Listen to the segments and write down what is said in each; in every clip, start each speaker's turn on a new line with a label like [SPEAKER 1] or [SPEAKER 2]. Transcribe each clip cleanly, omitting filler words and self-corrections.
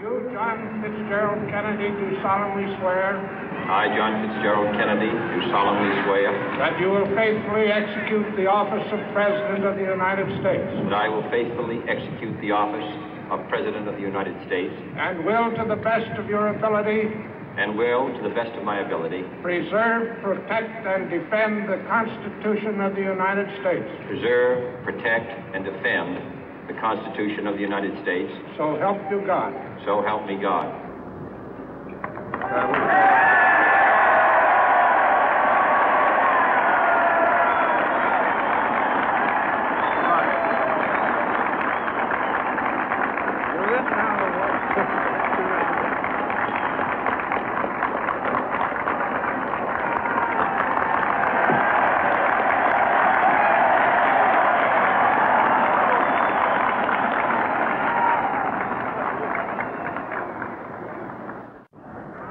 [SPEAKER 1] You, John Fitzgerald Kennedy, do solemnly swear.
[SPEAKER 2] I, John Fitzgerald Kennedy, do solemnly swear.
[SPEAKER 1] That you will faithfully execute the office of President of the United States.
[SPEAKER 2] That I will faithfully execute the office of President of the United States.
[SPEAKER 1] And will, to the best of your ability.
[SPEAKER 2] And will, to the best of my ability.
[SPEAKER 1] Preserve, protect, and defend the Constitution of the United States.
[SPEAKER 2] Preserve, protect, and defend the Constitution of the United States.
[SPEAKER 1] So help you God.
[SPEAKER 2] So help me God.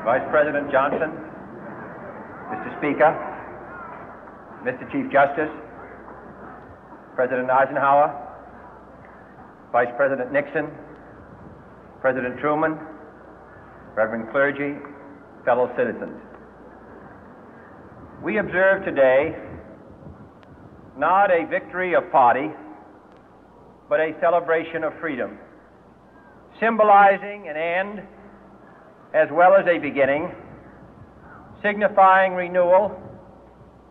[SPEAKER 3] Vice President Johnson, Mr. Speaker, Mr. Chief Justice, President Eisenhower, Vice President Nixon, President Truman, Reverend clergy, fellow citizens. We observe today not a victory of party, but a celebration of freedom, symbolizing an end as well as a beginning, signifying renewal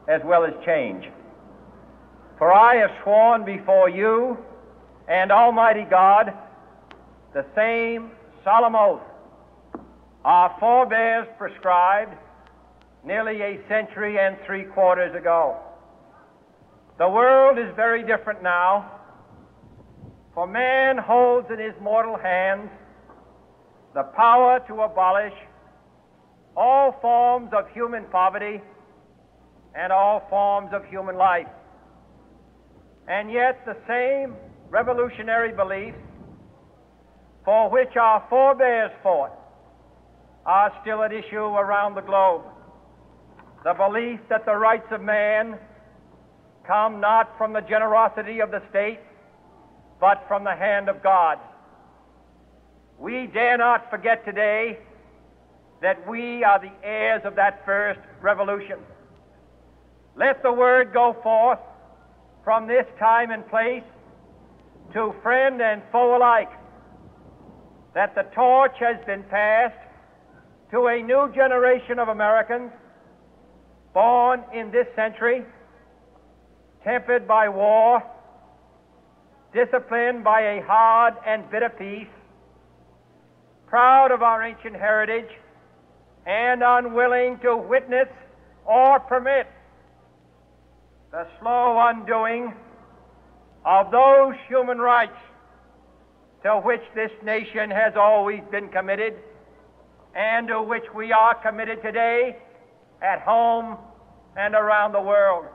[SPEAKER 3] as well as change. For I have sworn before you and Almighty God the same solemn oath our forebears prescribed nearly a century and 3/4 ago. The world is very different now, for man holds in his mortal hands the power to abolish all forms of human poverty and all forms of human life. And yet the same revolutionary beliefs for which our forebears fought are still at issue around the globe. The belief that the rights of man come not from the generosity of the state, but from the hand of God. We dare not forget today that we are the heirs of that first revolution. Let the word go forth from this time and place to friend and foe alike that the torch has been passed to a new generation of Americans born in this century, tempered by war, disciplined by a hard and bitter peace, proud of our ancient heritage, and unwilling to witness or permit the slow undoing of those human rights to which this nation has always been committed and to which we are committed today at home and around the world.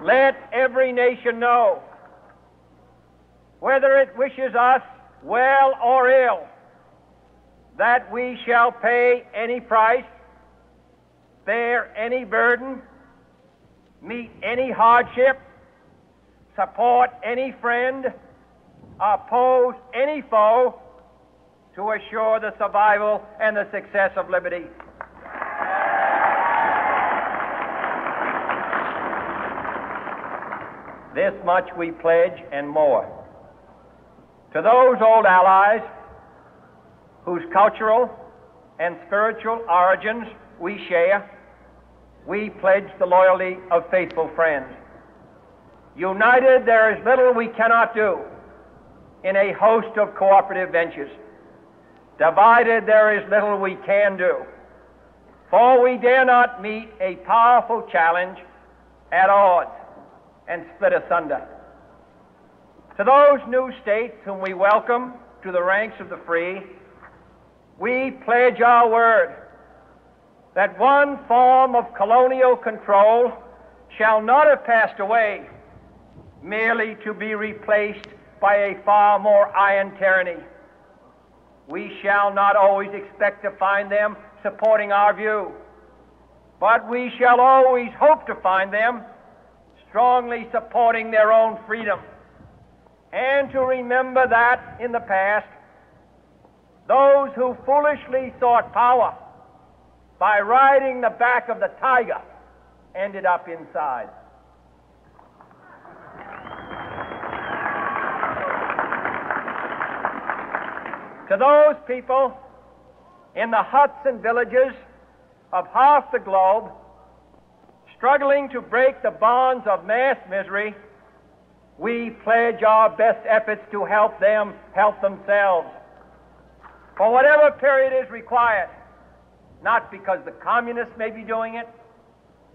[SPEAKER 3] Let every nation know, whether it wishes us well or ill, that we shall pay any price, bear any burden, meet any hardship, support any friend, oppose any foe to assure the survival and the success of liberty. This much we pledge and more. To those old allies whose cultural and spiritual origins we share, we pledge the loyalty of faithful friends. United, there is little we cannot do in a host of cooperative ventures. Divided, there is little we can do, for we dare not meet a powerful challenge at odds and split asunder. To those new states whom we welcome to the ranks of the free, we pledge our word that one form of colonial control shall not have passed away merely to be replaced by a far more iron tyranny. We shall not always expect to find them supporting our view, but we shall always hope to find them strongly supporting their own freedom, and to remember that in the past, those who foolishly sought power by riding the back of the tiger ended up inside. To those people in the huts and villages of half the globe struggling to break the bonds of mass misery, we pledge our best efforts to help them help themselves for whatever period is required, not because the communists may be doing it,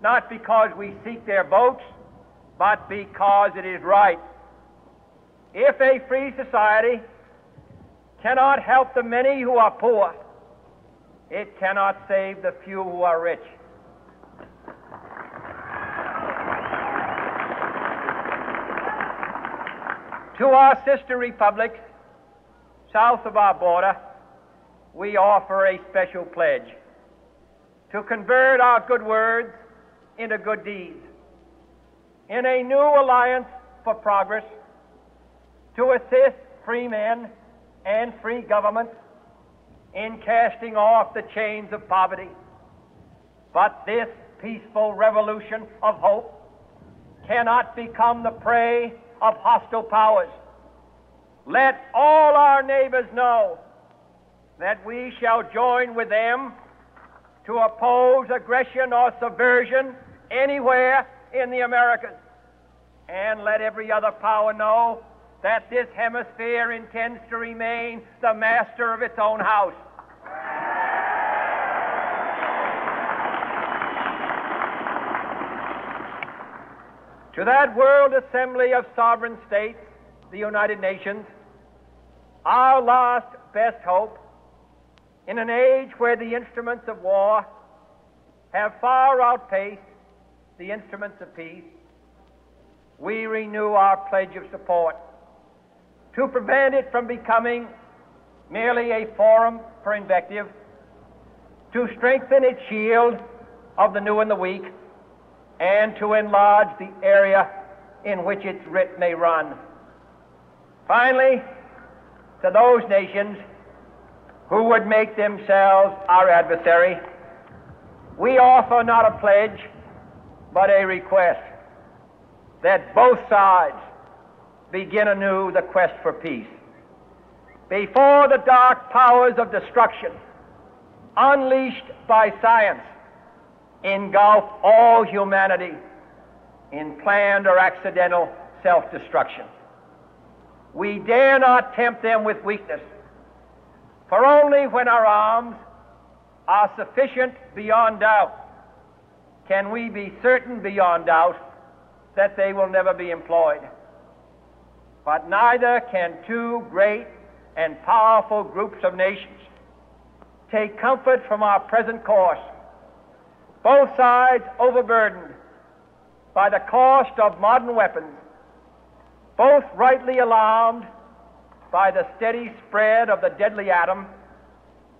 [SPEAKER 3] not because we seek their votes, but because it is right. If a free society cannot help the many who are poor, it cannot save the few who are rich. To our sister republics south of our border, we offer a special pledge to convert our good words into good deeds, in a new alliance for progress, to assist free men and free governments in casting off the chains of poverty. But this peaceful revolution of hope cannot become the prey of hostile powers. Let all our neighbors know that we shall join with them to oppose aggression or subversion anywhere in the Americas. And let every other power know that this hemisphere intends to remain the master of its own house. To that World Assembly of Sovereign States, the United Nations, our last best hope, in an age where the instruments of war have far outpaced the instruments of peace, we renew our pledge of support to prevent it from becoming merely a forum for invective, to strengthen its shield of the new and the weak, and to enlarge the area in which its writ may run. Finally, to those nations who would make themselves our adversary, we offer not a pledge, but a request that both sides begin anew the quest for peace. Before the dark powers of destruction, unleashed by science, engulf all humanity in planned or accidental self-destruction, we dare not tempt them with weakness, for only when our arms are sufficient beyond doubt can we be certain beyond doubt that they will never be employed. But neither can two great and powerful groups of nations take comfort from our present course, both sides overburdened by the cost of modern weapons, both rightly alarmed by the steady spread of the deadly atom,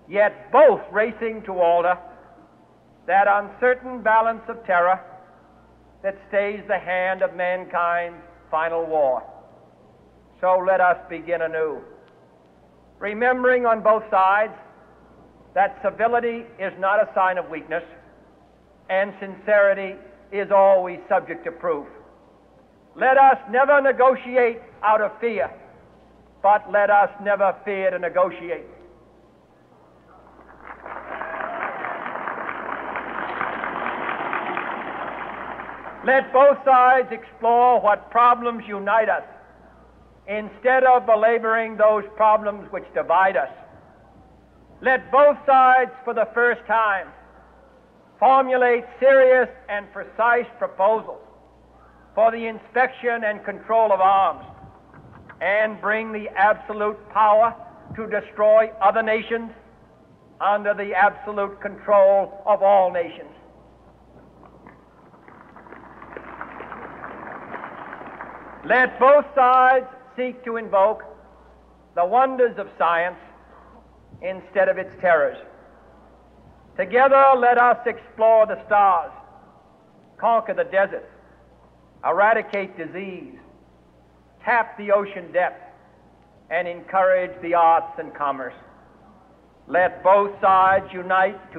[SPEAKER 3] yet both racing to alter that uncertain balance of terror that stays the hand of mankind's final war. So let us begin anew, remembering on both sides that civility is not a sign of weakness, and sincerity is always subject to proof. Let us never negotiate out of fear, but let us never fear to negotiate. Let both sides explore what problems unite us, instead of belaboring those problems which divide us. Let both sides, for the first time, formulate serious and precise proposals for the inspection and control of arms, and bring the absolute power to destroy other nations under the absolute control of all nations. Let both sides seek to invoke the wonders of science instead of its terrors. Together, let us explore the stars, conquer the deserts, eradicate disease, tap the ocean depths, and encourage the arts and commerce. Let both sides unite to